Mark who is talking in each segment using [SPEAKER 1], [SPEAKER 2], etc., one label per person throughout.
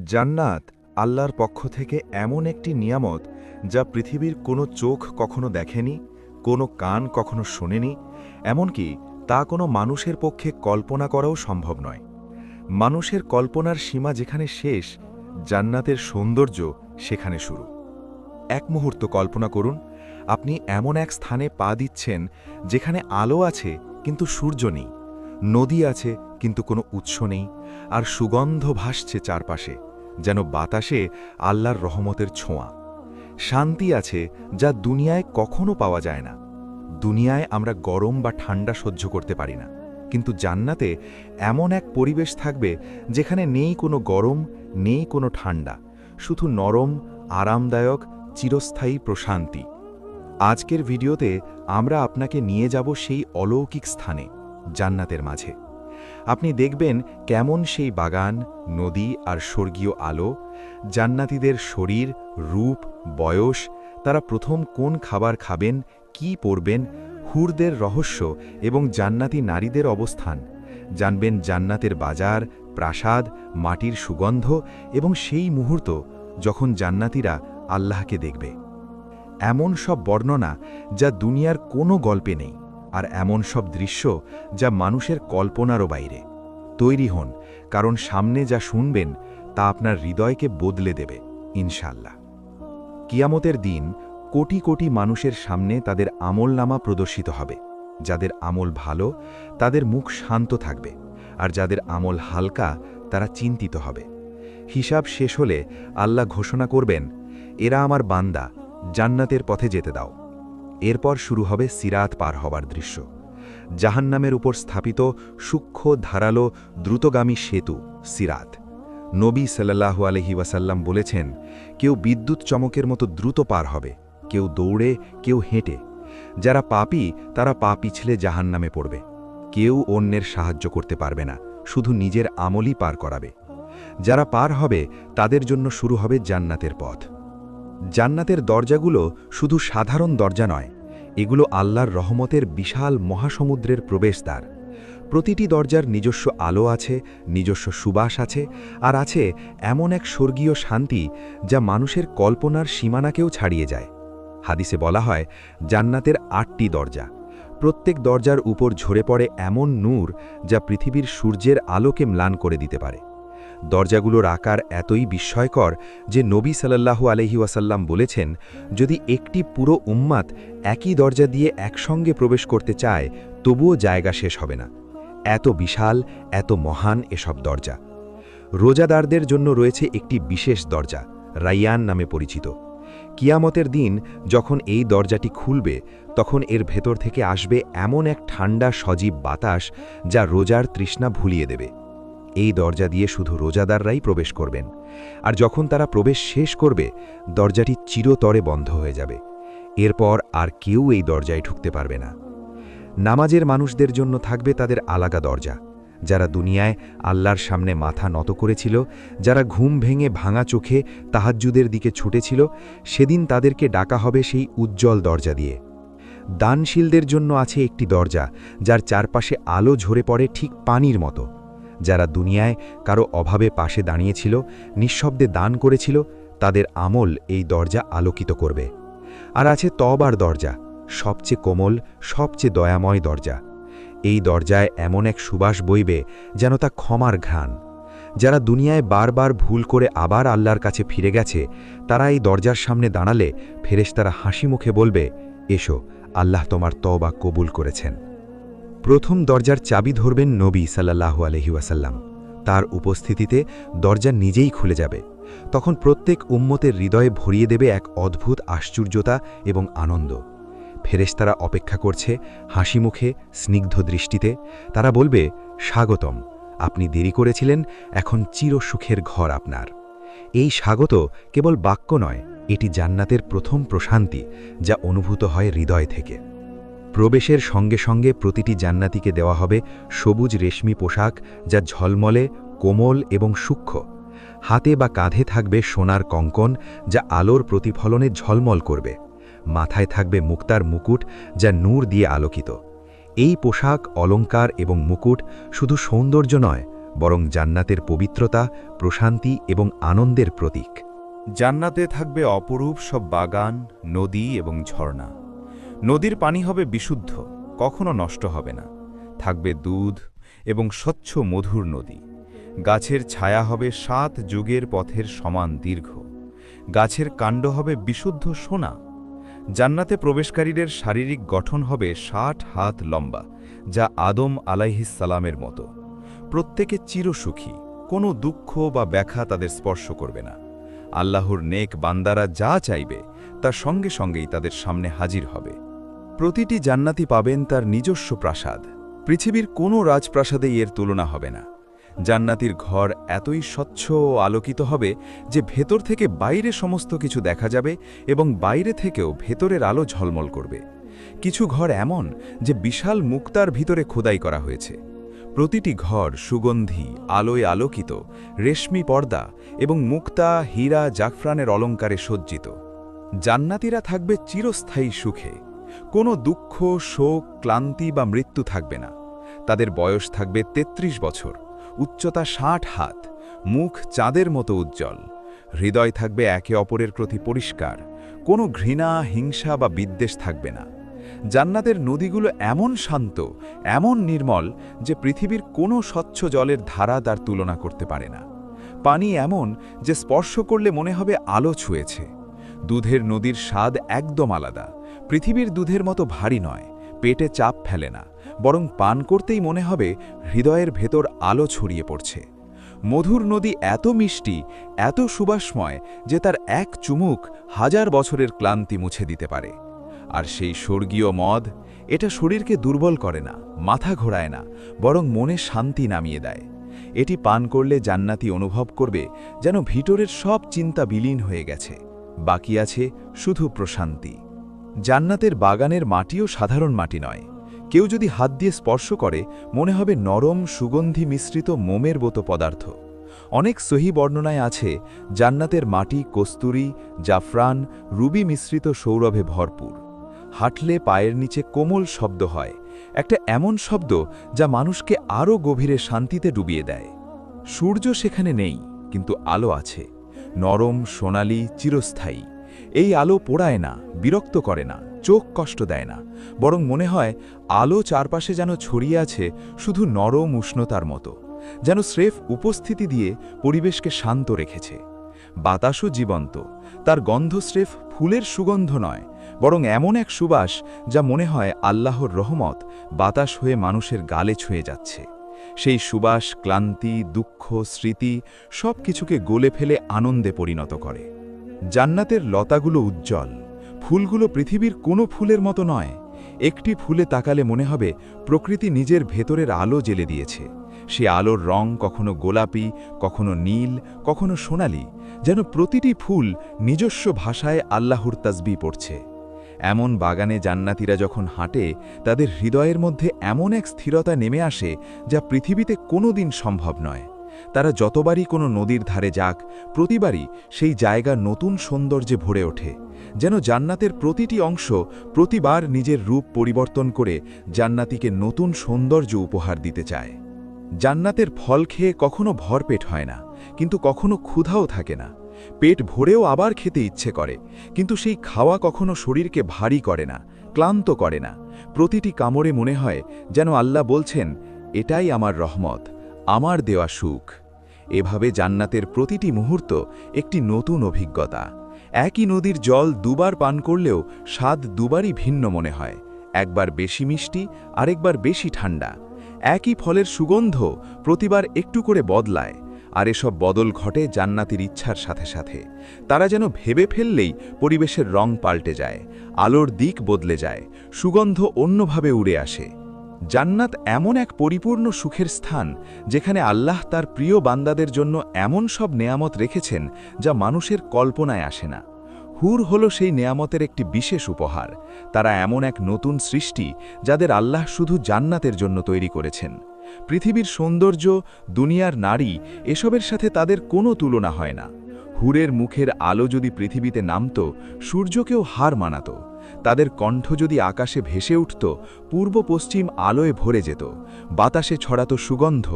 [SPEAKER 1] জান্নাত আল্লাহর পক্ষ থেকে এমন একটি নিয়ামত যা পৃথিবীর কোনো চোখ কখনো দেখেনি, কোনো কান কখনো শোনেনি, এমনকি তা কোনো মানুষের পক্ষে কল্পনা করাও সম্ভব নয়। মানুষের কল্পনার সীমা যেখানে শেষ, জান্নাতের সৌন্দর্য সেখানে শুরু। এক মুহূর্ত কল্পনা করুন, আপনি এমন এক স্থানে পা দিচ্ছেন যেখানে আলো আছে কিন্তু সূর্য নেই, নদী আছে কিন্তু কোনো উৎস নেই, আর সুগন্ধ ভাসছে চারপাশে, যেন বাতাসে আল্লাহর রহমতের ছোঁয়া। শান্তি আছে যা দুনিয়ায় কখনো পাওয়া যায় না। দুনিয়ায় আমরা গরম বা ঠান্ডা সহ্য করতে পারি না, কিন্তু জান্নাতে এমন এক পরিবেশ থাকবে যেখানে নেই কোনো গরম, নেই কোনো ঠান্ডা, শুধু নরম, আরামদায়ক, চিরস্থায়ী প্রশান্তি। আজকের ভিডিওতে আমরা আপনাকে নিয়ে যাব সেই অলৌকিক স্থানে, জান্নাতের মাঝে। আপনি দেখবেন কেমন সেই বাগান, নদী আর স্বর্গীয় আলো, জান্নাতীদের শরীর, রূপ, বয়স, তারা প্রথম কোন খাবার খাবেন, কি পরবেন, হুরদের রহস্য এবং জান্নাতি নারীদের অবস্থান। জানবেন জান্নাতের বাজার, প্রাসাদ, মাটির সুগন্ধ এবং সেই মুহূর্ত যখন জান্নাতীরা আল্লাহকে দেখবে। এমন সব বর্ণনা যা দুনিয়ার কোনো গল্পে নেই, আর এমন সব দৃশ্য যা মানুষের কল্পনারও বাইরে। তৈরি হন, কারণ সামনে যা শুনবেন তা আপনার হৃদয়কে বদলে দেবে, ইনশাআল্লাহ। কিয়ামতের দিন কোটি কোটি মানুষের সামনে তাদের আমলনামা প্রদর্শিত হবে। যাদের আমল ভালো তাদের মুখ শান্ত থাকবে, আর যাদের আমল হালকা তারা চিন্তিত হবে। হিসাব শেষ হলে আল্লাহ ঘোষণা করবেন, এরা আমার বান্দা, জান্নাতের পথে যেতে দাও। এরপর শুরু হবে সিরাত পার হবার দৃশ্য। জাহান্নামের উপর স্থাপিত সূক্ষ্ম, ধারালো, দ্রুতগামী সেতু সিরাত। নবী সাল্লাল্লাহু আলাইহি ওয়াসাল্লাম বলেছেন, কেউ বিদ্যুৎ চমকের মতো দ্রুত পার হবে, কেউ দৌড়ে, কেউ হেঁটে। যারা পাপী তারা পা পিছলে জাহান্নামে পড়বে। কেউ অন্যের সাহায্য করতে পারবে না, শুধু নিজের আমলই পার করাবে। যারা পার হবে তাদের জন্য শুরু হবে জান্নাতের পথ। জান্নাতের দরজাগুলো শুধু সাধারণ দরজা নয়, এগুলো আল্লাহর রহমতের বিশাল মহাসমুদ্রের প্রবেশদ্বার। প্রতিটি দরজার নিজস্ব আলো আছে, নিজস্ব সুবাস আছে, আর আছে এমন এক স্বর্গীয় শান্তি যা মানুষের কল্পনার সীমানাকেও ছাড়িয়ে যায়। হাদিসে বলা হয়, জান্নাতের 8টি দরজা। প্রত্যেক দরজার উপর ঝরে পড়ে এমন নূর যা পৃথিবীর সূর্যের আলোকে ম্লান করে দিতে পারে। দরজাগুলোর আকার এতই বিস্ময়কর যে নবী সাল্লাল্লাহু আলাইহি ওয়াসাল্লাম বলেছেন, যদি একটি পুরো উম্মাত একই দরজা দিয়ে একসঙ্গে প্রবেশ করতে চায় তবুও জায়গা শেষ হবে না। এত বিশাল, এত মহান এসব দরজা। রোজাদারদের জন্য রয়েছে একটি বিশেষ দরজা, রাইয়ান নামে পরিচিত। কিয়ামতের দিন যখন এই দরজাটি খুলবে, তখন এর ভেতর থেকে আসবে এমন এক ঠান্ডা সজীব বাতাস যা রোজার তৃষ্ণা ভুলিয়ে দেবে। এই দরজা দিয়ে শুধু রোজাদাররাই প্রবেশ করবেন, আর যখন তারা প্রবেশ শেষ করবে দরজাটি চিরতরে বন্ধ হয়ে যাবে। এরপর আর কেউ এই দরজায় ঢুকতে পারবে না। নামাজের মানুষদের জন্য থাকবে তাদের আলাদা দরজা। যারা দুনিয়ায় আল্লাহর সামনে মাথা নত করেছিল, যারা ঘুম ভেঙে ভাঙা চোখে তাহাজ্জুদের দিকে ছুটেছিল, সেদিন তাদেরকে ডাকা হবে সেই উজ্জ্বল দরজা দিয়ে। দানশীলদের জন্য আছে একটি দরজা যার চারপাশে আলো ঝরে পড়ে ঠিক পানির মতো। যারা দুনিয়ায় কারো অভাবে পাশে দাঁড়িয়েছিল, নিঃশব্দে দান করেছিল, তাদের আমল এই দরজা আলোকিত করবে। আর আছে তওবার দরজা, সবচেয়ে কোমল, সবচেয়ে দয়াময় দরজা। এই দরজায় এমন এক সুবাস বইবে যেন তা ক্ষমার ঘ্রাণ। যারা দুনিয়ায় বারবার ভুল করে আবার আল্লাহর কাছে ফিরে গেছে, তারা এই দরজার সামনে দাঁড়ালে ফেরেশতারা হাসি মুখে বলবে, এসো, আল্লাহ তোমার তওবা কবুল করেছেন। প্রথম দরজার চাবি ধরবেন নবী সাল্লাল্লাহু আলাইহি ওয়াসাল্লাম। তার উপস্থিতিতে দরজা নিজেই খুলে যাবে। তখন প্রত্যেক উম্মতের হৃদয়ে ভরিয়ে দেবে এক অদ্ভুত আশ্চর্যতা এবং আনন্দ। ফেরেশতারা অপেক্ষা করছে হাসি মুখে, স্নিগ্ধ দৃষ্টিতে। তারা বলবে, স্বাগতম, আপনি দেরি করেছিলেন, এখন চিরসুখের ঘর আপনার। এই স্বাগত কেবল বাক্য নয়, এটি জান্নাতের প্রথম প্রশান্তি যা অনুভূত হয় হৃদয় থেকে। প্রবেশের সঙ্গে সঙ্গে প্রতিটি জান্নাতীকে দেওয়া হবে সবুজ রেশমি পোশাক যা ঝলমলে, কোমল এবং সূক্ষ্ম। হাতে বা কাঁধে থাকবে সোনার কঙ্কন যা আলোর প্রতিফলনে ঝলমল করবে। মাথায় থাকবে মুক্তার মুকুট যা নূর দিয়ে আলোকিত। এই পোশাক, অলংকার এবং মুকুট শুধু সৌন্দর্য নয়,
[SPEAKER 2] বরং জান্নাতের পবিত্রতা, প্রশান্তি এবং আনন্দের প্রতীক।
[SPEAKER 1] জান্নাতে থাকবে অপরূপ সব বাগান, নদী এবং ঝর্ণা। নদীর পানি হবে বিশুদ্ধ, কখনো নষ্ট হবে না। থাকবে দুধ এবং স্বচ্ছ মধুর নদী। গাছের ছায়া হবে 7 যুগের পথের সমান দীর্ঘ। গাছের কাণ্ড হবে বিশুদ্ধ সোনা। জান্নাতে প্রবেশকারীদের শারীরিক গঠন হবে 60 হাত লম্বা, যা আদম আলাইহিসসালামের মতো। প্রত্যেকে চিরসুখী, কোনো দুঃখ বা ব্যথা তাদের স্পর্শ করবে না। আল্লাহর নেক বান্দারা যা চাইবে তার সঙ্গে সঙ্গেই তাদের সামনে হাজির হবে। প্রতিটি জান্নাতি পাবেন তার নিজস্ব প্রাসাদ। পৃথিবীর কোনো রাজপ্রাসাদেই এর তুলনা হবে না। জান্নাতির ঘর এতই স্বচ্ছ ও আলোকিত হবে যে ভেতর থেকে বাইরে সমস্ত কিছু দেখা যাবে এবং বাইরে থেকেও ভেতরের আলো ঝলমল করবে। কিছু ঘর এমন যে বিশাল মুক্তার ভিতরে খোদাই করা হয়েছে। প্রতিটি ঘর সুগন্ধি, আলোয় আলোকিত, রেশমি পর্দা এবং মুক্তা, হীরা, জাফরানের অলঙ্কারে সজ্জিত। জান্নাতীরা থাকবে চিরস্থায়ী সুখে। কোনো দুঃখ, শোক, ক্লান্তি বা মৃত্যু থাকবে না। তাদের বয়স থাকবে 33 বছর, উচ্চতা 60 হাত, মুখ চাঁদের মতো উজ্জ্বল। হৃদয় থাকবে একে অপরের প্রতি পরিষ্কার। কোনো ঘৃণা, হিংসা বা বিদ্বেষ থাকবে না। জান্নাতের নদীগুলো এমন শান্ত, এমন নির্মল যে পৃথিবীর কোনো স্বচ্ছ জলের ধারা তার তুলনা করতে পারে না। পানি এমন যে স্পর্শ করলে মনে হবে আলো ছুঁয়েছে। দুধের নদীর স্বাদ একদম আলাদা। পৃথিবীর দুধের মতো ভারী নয়, পেটে চাপ ফেলে না, বরং পান করতেই মনে হবে হৃদয়ের ভেতর আলো ছড়িয়ে পড়ছে। মধুর নদী এত মিষ্টি, এত সুবাসময় যে তার এক চুমুক 1000 বছরের ক্লান্তি মুছে দিতে পারে। আর সেই স্বর্গীয় মদ, এটা শরীরকে দুর্বল করে না, মাথা ঘোরায় না, বরং মনে শান্তি নামিয়ে দেয়। এটি পান করলে জান্নাতি অনুভব করবে যেন ভিতরের সব চিন্তা বিলীন হয়ে গেছে, বাকি আছে শুধু প্রশান্তি। জান্নাতের বাগানের মাটিও সাধারণ মাটি নয়। কেউ যদি হাত দিয়ে স্পর্শ করে মনে হবে নরম, সুগন্ধি মিশ্রিত মোমের মতো পদার্থ। অনেক সহি বর্ণনায় আছে জান্নাতের মাটি কস্তুরী, জাফরান, রুবি মিশ্রিত সৌরভে ভরপুর। হাঁটলে পায়ের নিচে কোমল শব্দ হয়, একটা এমন শব্দ যা মানুষকে আরও গভীরে শান্তিতে ডুবিয়ে দেয়। সূর্য সেখানে নেই, কিন্তু আলো আছে, নরম, সোনালি, চিরস্থায়ী। এই আলো পোড়ায় না, বিরক্ত করে না, চোখ কষ্ট দেয় না, বরং মনে হয় আলো চারপাশে যেন ছড়িয়ে আছে শুধু নরম উষ্ণতার মতো, যেন স্রেফ উপস্থিতি দিয়ে পরিবেশকে শান্ত রেখেছে। বাতাসও জীবন্ত, তার গন্ধ স্রেফ ফুলের সুগন্ধ নয়, বরং এমন এক সুবাস যা মনে হয় আল্লাহর রহমত বাতাস হয়ে মানুষের গালে ছুঁয়ে যাচ্ছে। সেই সুবাস ক্লান্তি, দুঃখ, স্মৃতি সব কিছুকে গলে ফেলে আনন্দে পরিণত করে। জান্নাতের লতাগুলো উজ্জ্বল, ফুলগুলো পৃথিবীর কোনো ফুলের মতো নয়। একটি ফুলে তাকালে মনে হবে প্রকৃতি নিজের ভেতরের আলো জ্বেলে দিয়েছে। সে আলোর রং কখনো গোলাপি, কখনো নীল, কখনো সোনালি, যেন প্রতিটি ফুল নিজস্ব ভাষায় আল্লাহর তাসবিহ পড়ছে। এমন বাগানে জান্নাতীরা যখন হাঁটে তাদের হৃদয়ের মধ্যে এমন এক স্থিরতা নেমে আসে যা পৃথিবীতে কোনো দিন সম্ভব নয়। তারা যতবারই কোনো নদীর ধারে যাক, প্রতিবারই সেই জায়গা নতুন সৌন্দর্যে ভরে ওঠে, যেন জান্নাতের প্রতিটি অংশ প্রতিবার নিজের রূপ পরিবর্তন করে জান্নাতীকে নতুন সৌন্দর্য উপহার দিতে চায়। জান্নাতের ফল খেয়ে কখনো ভরপেট হয় না, কিন্তু কখনো ক্ষুধাও থাকে না। পেট ভরেও আবার খেতে ইচ্ছে করে, কিন্তু সেই খাওয়া কখনো শরীরকে ভারী করে না, ক্লান্ত করে না। প্রতিটি কামড়ে মনে হয় যেন আল্লাহ বলছেন, এটাই আমার রহমত, আমার দেওয়া সুখ। এভাবে জান্নাতের প্রতিটি মুহূর্ত একটি নতুন অভিজ্ঞতা। একই নদীর জল দুবার পান করলেও স্বাদ দুবারই ভিন্ন মনে হয়, একবার বেশি মিষ্টি, আরেকবার বেশি ঠান্ডা। একই ফলের সুগন্ধ প্রতিবার একটু করে বদলায়, আর এসব বদল ঘটে জান্নাতীর ইচ্ছার সাথে সাথে। তারা যেন ভেবে ফেললেই পরিবেশের রং পাল্টে যায়, আলোর দিক বদলে যায়, সুগন্ধ অন্যভাবে উড়ে আসে। জান্নাত এমন এক পরিপূর্ণ সুখের স্থান যেখানে আল্লাহ তার প্রিয় বান্দাদের জন্য এমন সব নেয়ামত রেখেছেন যা মানুষের কল্পনায় আসে না। হুর হল সেই নেয়ামতের একটি বিশেষ উপহার। তারা এমন এক নতুন সৃষ্টি যাদের আল্লাহ শুধু জান্নাতের জন্য তৈরি করেছেন। পৃথিবীর সৌন্দর্য, দুনিয়ার নারী, এসবের সাথে তাদের কোনো তুলনা হয় না। হুরের মুখের আলো যদি পৃথিবীতে নামত, সূর্যকেও হার মানাত।
[SPEAKER 3] তাদের কণ্ঠ যদি আকাশে ভেসে উঠত, পূর্ব পশ্চিম আলোয় ভরে যেত, বাতাসে ছড়াতো সুগন্ধ,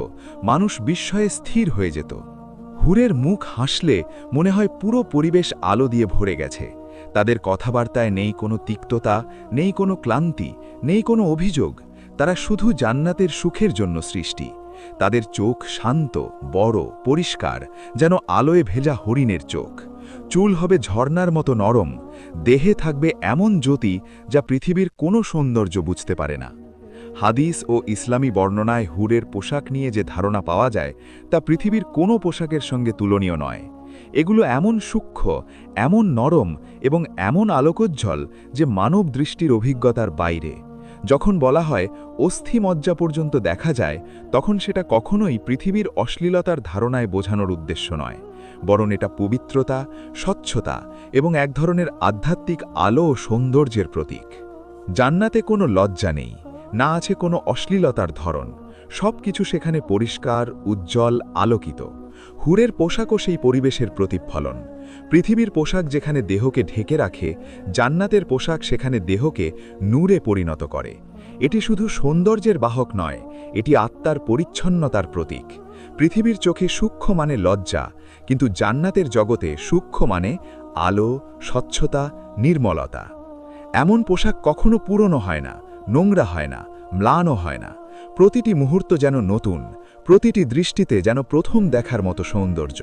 [SPEAKER 3] মানুষ বিস্ময়ে স্থির হয়ে যেত। হুরের মুখ হাসলে মনে হয় পুরো পরিবেশ আলো দিয়ে ভরে গেছে। তাদের কথাবার্তায় নেই কোনো তিক্ততা, নেই কোনো ক্লান্তি, নেই কোনো অভিযোগ। তারা শুধু জান্নাতের সুখের জন্য সৃষ্টি। তাদের চোখ শান্ত, বড়, পরিষ্কার, যেন আলোয় ভেজা হরিণের চোখ। চুল হবে ঝর্ণার মতো নরম, দেহে থাকবে এমন জ্যোতি যা পৃথিবীর কোনো সৌন্দর্য বুঝতে পারে না। হাদিস ও ইসলামী বর্ণনায় হুরের পোশাক নিয়ে যে ধারণা পাওয়া যায় তা পৃথিবীর কোনো পোশাকের সঙ্গে তুলনীয় নয়। এগুলো এমন সূক্ষ্ম, এমন নরম এবং এমন আলোকোজ্জ্বল যে মানব দৃষ্টির অভিজ্ঞতার বাইরে। যখন বলা হয় অস্থি মজ্জা পর্যন্ত দেখা যায়, তখন সেটা কখনোই পৃথিবীর অশ্লীলতার ধারণায় বোঝানোর উদ্দেশ্য নয়, বরং এটা পবিত্রতা, স্বচ্ছতা এবং এক ধরনের আধ্যাত্মিক আলো ও সৌন্দর্যের প্রতীক। জান্নাতে কোনো লজ্জা নেই, না আছে কোনো অশ্লীলতার ধরন। সব কিছু সেখানে পরিষ্কার, উজ্জ্বল, আলোকিত। হুরের পোশাকও সেই পরিবেশের প্রতিফলন। পৃথিবীর পোশাক যেখানে দেহকে ঢেকে রাখে, জান্নাতের পোশাক সেখানে দেহকে নূরে পরিণত করে। এটি শুধু সৌন্দর্যের বাহক নয়, এটি আত্মার পরিচ্ছন্নতার প্রতীক। পৃথিবীর চোখে সূক্ষ্ম মানে লজ্জা, কিন্তু জান্নাতের জগতে সূক্ষ্ম মানে আলো, স্বচ্ছতা, নির্মলতা। এমন পোশাক কখনো পুরনো হয় না, নোংরা হয় না, ম্লানও হয় না। প্রতিটি মুহূর্ত যেন নতুন, প্রতিটি দৃষ্টিতে যেন প্রথম দেখার মতো সৌন্দর্য।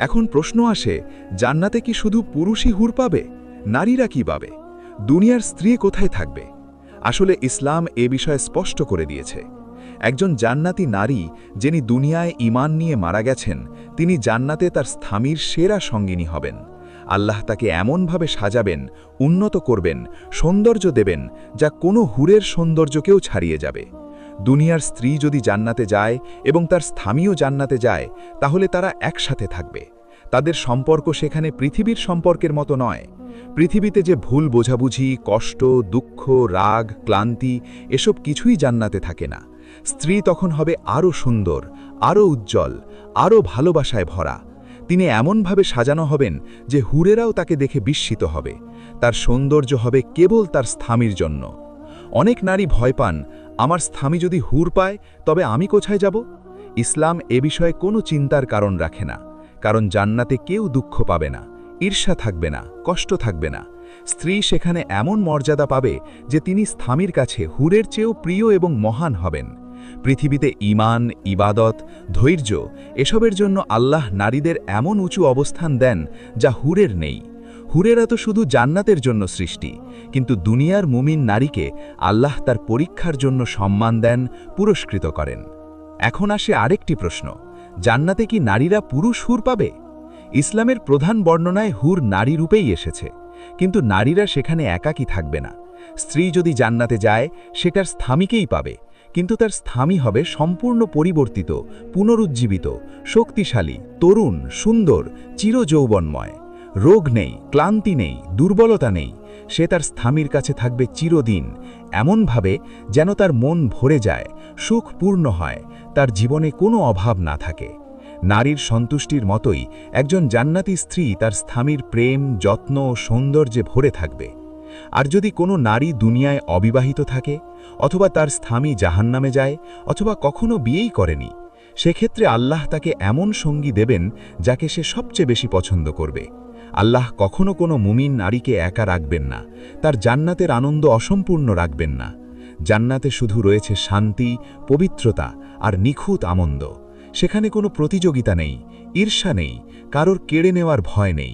[SPEAKER 3] এখন প্রশ্ন আসে, জান্নাতে কি শুধু পুরুষই হুর পাবে? নারীরা কি পাবে? দুনিয়ার স্ত্রী কোথায় থাকবে? আসলে ইসলাম এ বিষয়ে স্পষ্ট করে দিয়েছে। একজন জান্নাতি নারী যিনি দুনিয়ায় ঈমান নিয়ে মারা গেছেন, তিনি জান্নাতে তার স্বামীর সেরা সঙ্গিনী হবেন। আল্লাহ তাকে এমনভাবে সাজাবেন, উন্নত করবেন, সৌন্দর্য দেবেন যা কোনো হুরের সৌন্দর্যকেও ছাড়িয়ে যাবে। দুনিয়ার স্ত্রী যদি জান্নাতে যায় এবং তার স্বামীও জান্নাতে যায়, তাহলে তারা একসাথে থাকবে। তাদের সম্পর্ক সেখানে পৃথিবীর সম্পর্কের মতো নয়। পৃথিবীতে যে ভুল বোঝাবুঝি, কষ্ট, দুঃখ, রাগ, ক্লান্তি এসব কিছুই জান্নাতে থাকে না। স্ত্রী তখন হবে আরও সুন্দর, আরও উজ্জ্বল, আরও ভালোবাসায় ভরা। তিনি এমনভাবে সাজানো হবেন যে হুরেরাও তাকে দেখে বিস্মিত হবে। তার সৌন্দর্য হবে কেবল তার স্বামীর জন্য। অনেক নারী ভয় পান, আমার স্বামী যদি হুর পায় তবে আমি কোথায় যাব? ইসলাম এ বিষয়ে কোনো চিন্তার কারণ রাখে না, কারণ জান্নাতে কেউ দুঃখ পাবে না, ঈর্ষা থাকবে না, কষ্ট থাকবে না। স্ত্রী সেখানে এমন মর্যাদা পাবে যে তিনি স্বামীর কাছে হুরের চেয়েও প্রিয় এবং মহান হবেন। পৃথিবীতে ঈমান, ইবাদত, ধৈর্য এসবের জন্য আল্লাহ নারীদের এমন উঁচু অবস্থান দেন যা হুরের নেই। হুরেরা তো শুধু জান্নাতের জন্য সৃষ্টি, কিন্তু দুনিয়ার মুমিন নারীকে আল্লাহ তার পরীক্ষার জন্য সম্মান দেন, পুরস্কৃত করেন। এখন আসে আরেকটি প্রশ্ন, জান্নাতে কি নারীরা পুরুষ হুর পাবে? ইসলামের প্রধান বর্ণনায় হুর নারী রূপেই এসেছে, কিন্তু নারীরা সেখানে একাকী থাকবে না। স্ত্রী যদি জান্নাতে যায়, সেটার স্বামীকেই পাবে, কিন্তু তার স্বামী হবে সম্পূর্ণ পরিবর্তিত, পুনরুজ্জীবিত, শক্তিশালী, তরুণ, সুন্দর, চিরযৌবনময়। রোগ নেই, ক্লান্তি নেই, দুর্বলতা নেই। সে তার স্বামীর কাছে থাকবে চিরদিন, এমনভাবে যেন তার মন ভরে যায়, সুখ পূর্ণ হয়, তার জীবনে কোনো অভাব না থাকে। নারীর সন্তুষ্টির মতোই একজন জান্নাতি স্ত্রী তার স্বামীর প্রেম, যত্ন ও সৌন্দর্যে ভরে থাকবে। আর যদি কোনো নারী দুনিয়ায় অবিবাহিত থাকে, অথবা তার স্বামী জাহান্নামে যায়, অথবা কখনো বিয়েই করেনি, সেক্ষেত্রে আল্লাহ তাকে এমন সঙ্গী দেবেন যাকে সে সবচেয়ে বেশি পছন্দ করবে। আল্লাহ কখনো কোনো মুমিন নারীকে একা রাখবেন না, তার জান্নাতের আনন্দ অসম্পূর্ণ রাখবেন না। জান্নাতে শুধু রয়েছে শান্তি, পবিত্রতা আর নিখুঁত আনন্দ। সেখানে কোনো প্রতিযোগিতা নেই, ঈর্ষা নেই, কারোর কেড়ে নেওয়ার ভয় নেই।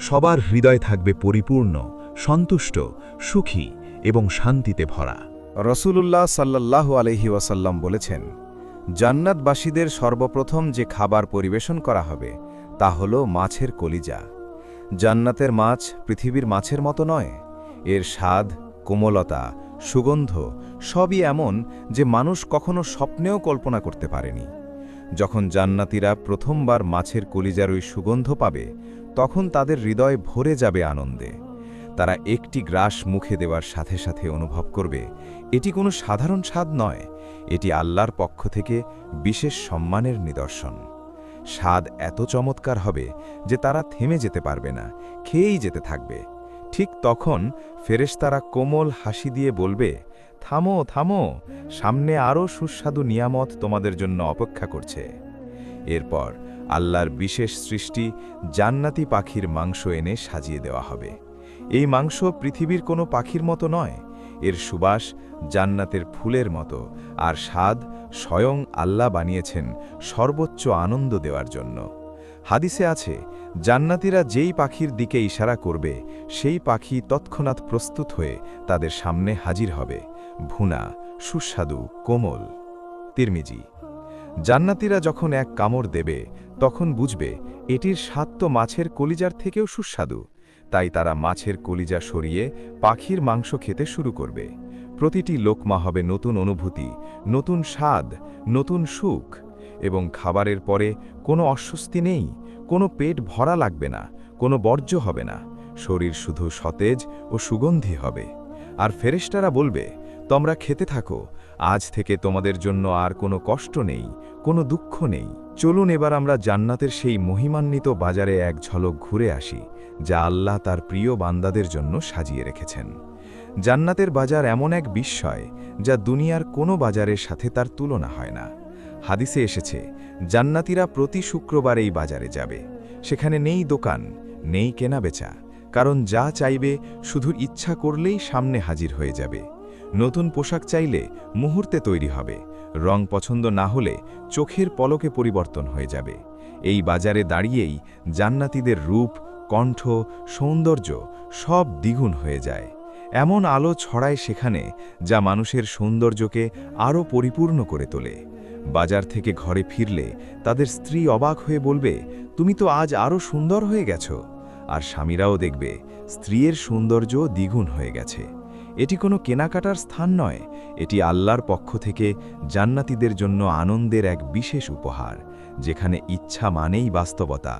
[SPEAKER 3] সবার হৃদয় থাকবে পরিপূর্ণ, সন্তুষ্ট, সুখী এবং শান্তিতে ভরা।
[SPEAKER 1] রসূলুল্লাহ সাল্লাল্লাহু আলাইহি ওয়াসাল্লাম বলেছেন, জান্নাতবাসীদের সর্বপ্রথম যে খাবার পরিবেশন করা হবে তা হল মাছের কলিজা। জান্নাতের মাছ পৃথিবীর মাছের মতো নয়। এর স্বাদ, কোমলতা, সুগন্ধ সবই এমন যে মানুষ কখনো স্বপ্নেও কল্পনা করতে পারেনি। যখন জান্নাতীরা প্রথমবার মাছের কলিজার ওই সুগন্ধ পাবে, তখন তাদের হৃদয় ভরে যাবে আনন্দে। তারা একটি গ্রাস মুখে দেওয়ার সাথে সাথে অনুভব করবে এটি কোনো সাধারণ স্বাদ নয়, এটি আল্লাহর পক্ষ থেকে বিশেষ সম্মানের নিদর্শন। স্বাদ এত চমৎকার হবে যে তারা থেমে যেতে পারবে না, খেয়েই যেতে থাকবে।
[SPEAKER 4] ঠিক তখন ফেরেশতারা কোমল হাসি দিয়ে বলবে, থামো থামো, সামনে আরও সুস্বাদু নিয়ামত তোমাদের জন্য অপেক্ষা করছে। এরপর আল্লাহর বিশেষ সৃষ্টি জান্নাতি পাখির মাংস এনে সাজিয়ে দেওয়া হবে। এই মাংস পৃথিবীর কোনো পাখির মতো নয়, এর সুবাস জান্নাতের ফুলের মতো, আর স্বাদ স্বয়ং আল্লাহ বানিয়েছেন সর্বোচ্চ আনন্দ দেওয়ার জন্য। হাদিসে আছে, জান্নাতীরা যেই পাখির দিকে ইশারা করবে সেই পাখি তৎক্ষণাৎ প্রস্তুত হয়ে তাদের সামনে হাজির হবে, ভুনা, সুস্বাদু, কোমল। তিরমিজি। জান্নাতীরা যখন এক কামড় দেবে তখন বুঝবে এটির স্বাদ তো মাছের কলিজার থেকেও সুস্বাদু, তাই তারা মাছের কলিজা সরিয়ে পাখির মাংস খেতে শুরু করবে। প্রতিটি লোকমা হবে নতুন অনুভূতি, নতুন স্বাদ, নতুন সুখ, এবং খাবারের পরে কোনো অস্বস্তি নেই, কোনো পেট ভরা লাগবে না, কোনো বর্জ্য হবে না, শরীর শুধু সতেজ ও সুগন্ধি হবে। আর ফেরেশতারা বলবে, তোমরা খেতে থাকো, আজ থেকে তোমাদের জন্য আর কোনো কষ্ট নেই, কোনো দুঃখ নেই। চলুন এবার আমরা জান্নাতের সেই মহিমান্বিত বাজারে এক ঝলক ঘুরে আসি, যা আল্লাহ তার প্রিয় বান্দাদের জন্য সাজিয়ে রেখেছেন। জান্নাতের বাজার এমন এক বিস্ময় যা দুনিয়ার কোনো বাজারের সাথে তার তুলনা হয় না। হাদিসে এসেছে, জান্নাতীরা প্রতি শুক্রবার এই বাজারে যাবে। সেখানে নেই দোকান, নেই কেনাবেচা, কারণ যা চাইবে শুধু ইচ্ছা করলেই সামনে হাজির হয়ে যাবে। নতুন পোশাক চাইলে মুহূর্তে তৈরি হবে, রং পছন্দ না হলে চোখের পলকে পরিবর্তন হয়ে যাবে। এই বাজারে দাঁড়িয়েই জান্নাতীদের রূপ, কণ্ঠ, সৌন্দর্য সব দ্বিগুণ হয়ে যায়। এমন আলো ছড়ায় সেখানে যা মানুষের সৌন্দর্যকে আরও পরিপূর্ণ করে তোলে। বাজার থেকে ঘরে ফিরলে তাদের স্ত্রী অবাক হয়ে বলবে, তুমি তো আজ আরও সুন্দর হয়ে গেছো। আর স্বামীরাও দেখবে স্ত্রীর সৌন্দর্য দ্বিগুণ হয়ে গেছে। এটি কোনো কেনাকাটার স্থান নয়, এটি আল্লাহর পক্ষ থেকে জান্নাতীদের জন্য আনন্দের এক বিশেষ উপহার, যেখানে ইচ্ছা মানেই বাস্তবতা,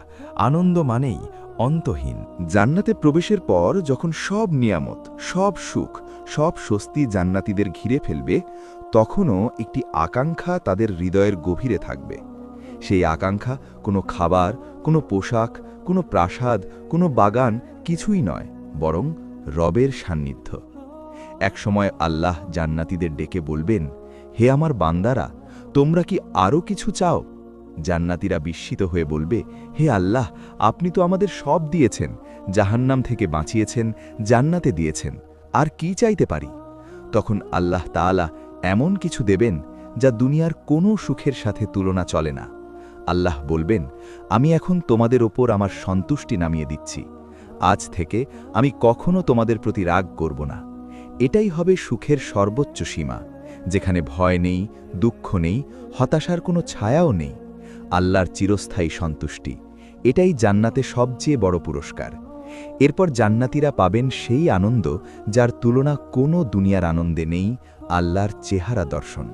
[SPEAKER 4] আনন্দ মানেই অন্তহীন।
[SPEAKER 5] জান্নাতে প্রবেশের পর যখন সব নিয়ামত, সব সুখ, সব স্বস্তি জান্নাতীদের ঘিরে ফেলবে, তখনও একটি আকাঙ্ক্ষা তাদের হৃদয়ের গভীরে থাকবে। সেই আকাঙ্ক্ষা কোনো খাবার, কোনো পোশাক, কোনো প্রাসাদ, কোনো বাগান কিছুই নয়, বরং রবের সান্নিধ্য। একসময় আল্লাহ জান্নাতীদের ডেকে বলবেন, হে আমার বান্দারা, তোমরা কি আরও কিছু চাও? জান্নাতীরা বিস্মিত হয়ে বলবে, হে আল্লাহ, আপনি তো আমাদের সব দিয়েছেন, জাহান্নাম থেকে বাঁচিয়েছেন, জান্নাতে দিয়েছেন, আর কি চাইতে পারি? তখন আল্লাহ তাআলা এমন কিছু দেবেন যা দুনিয়ার কোনো সুখের সাথে তুলনা চলে না। আল্লাহ বলবেন, আমি এখন তোমাদের ওপর আমার সন্তুষ্টি নামিয়ে দিচ্ছি। আজ থেকে আমি কখনো তোমাদের প্রতি রাগ করব না। এটাই হবে সুখের সর্বোচ্চ সীমা, যেখানে ভয় নেই, দুঃখ নেই, হতাশার কোনো ছায়াও নেই। আল্লাহর চিরস্থায়ী সন্তুষ্টি, এটাই জান্নাতে সবচেয়ে বড় পুরস্কার। এরপর জান্নাতীরা পাবেন সেই আনন্দ যার তুলনা কোনো দুনিয়ার আনন্দে নেই, আল্লাহর চেহারা দর্শন।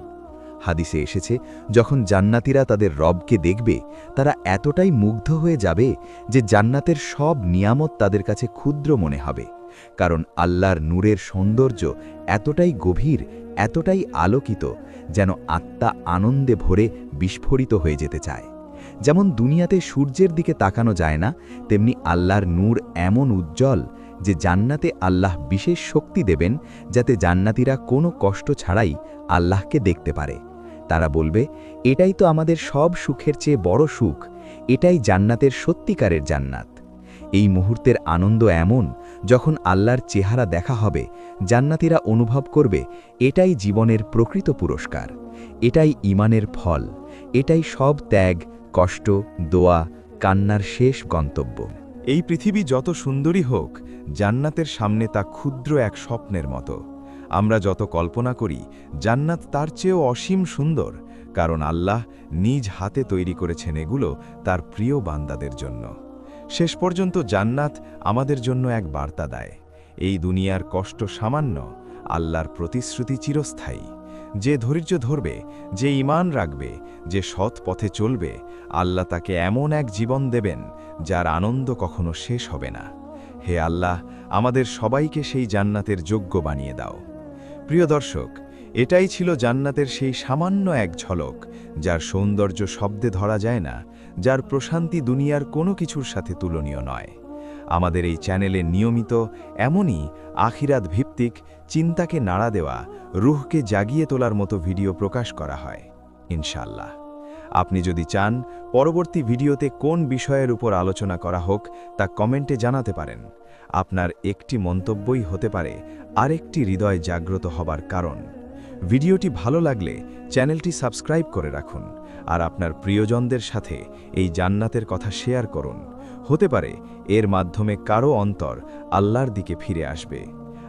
[SPEAKER 5] হাদিসে এসেছে, যখন জান্নাতীরা তাদের রবকে দেখবে, তারা এতটাই মুগ্ধ হয়ে যাবে যে জান্নাতের সব নিয়ামত তাদের কাছে ক্ষুদ্র মনে হবে, কারণ আল্লাহর নূরের সৌন্দর্য এতটাই গভীর, এতটাই আলোকিত, যেন আত্মা আনন্দে ভরে বিস্ফোরিত হয়ে যেতে চায়। যেমন দুনিয়াতে সূর্যের দিকে তাকানো যায় না, তেমনি আল্লাহর নূর এমন উজ্জ্বল যে জান্নাতে আল্লাহ বিশেষ শক্তি দেবেন, যাতে জান্নাতীরা কোনো কষ্ট ছাড়াই আল্লাহকে দেখতে পারে। তারা বলবে, এটাই তো আমাদের সব সুখের চেয়ে বড় সুখ, এটাই জান্নাতের সত্যিকারের জান্নাত। এই মুহূর্তের আনন্দ এমন, যখন আল্লাহর চেহারা দেখা হবে, জান্নাতীরা অনুভব করবে এটাই জীবনের প্রকৃত পুরস্কার, এটাই ঈমানের ফল, এটাই সব ত্যাগ, কষ্ট, দোয়া, কান্নার শেষ গন্তব্য।
[SPEAKER 4] এই পৃথিবী যত সুন্দরী হোক, জান্নাতের সামনে তা ক্ষুদ্র এক স্বপ্নের মতো। আমরা যত কল্পনা করি, জান্নাত তার চেয়েও অসীম সুন্দর, কারণ আল্লাহ নিজ হাতে তৈরি করেছেন এগুলো তার প্রিয় বান্দাদের জন্য। শেষ পর্যন্ত জান্নাত আমাদের জন্য এক বার্তা দেয়, এই দুনিয়ার কষ্ট সামান্য, আল্লাহর প্রতিশ্রুতি চিরস্থায়ী। যে ধৈর্য ধরবে, যে ঈমান রাখবে, যে সৎ পথে চলবে, আল্লাহ তাকে এমন এক জীবন দেবেন যার আনন্দ কখনো শেষ হবে না। হে আল্লাহ, আমাদের সবাইকে সেই জান্নাতের যোগ্য বানিয়ে দাও। প্রিয় দর্শক, এটাই ছিল জান্নাতের সেই সামান্য এক ঝলক, যার সৌন্দর্য শব্দে ধরা যায় না, যার প্রশান্তি দুনিয়ার কোনো কিছুর সাথে তুলনীয় নয়। আমাদের এই চ্যানেলে নিয়মিত এমনই আখিরাত ভিত্তিক চিন্তাকে নাড়া দেওয়া, রুহকে জাগিয়ে তোলার মতো ভিডিও প্রকাশ করা হয় ইনশাআল্লাহ। আপনি যদি চান পরবর্তী ভিডিওতে কোন বিষয়ের উপর আলোচনা করা হোক তা কমেন্টে জানাতে পারেন। আপনার একটি মন্তব্যই হতে পারে আরেকটি হৃদয় জাগ্রত হবার কারণ। ভিডিওটি ভালো লাগলে চ্যানেলটি সাবস্ক্রাইব করে রাখুন আর আপনার প্রিয়জনদের সাথে এই জান্নাতের কথা শেয়ার করুন। হতে পারে এর মাধ্যমে কারো অন্তর আল্লাহর দিকে ফিরে আসবে।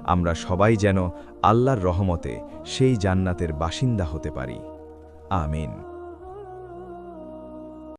[SPEAKER 4] আমরা সবাই যেন আল্লাহর রহমতে সেই জান্নাতের বাসিন্দা হতে পারি। আমিন।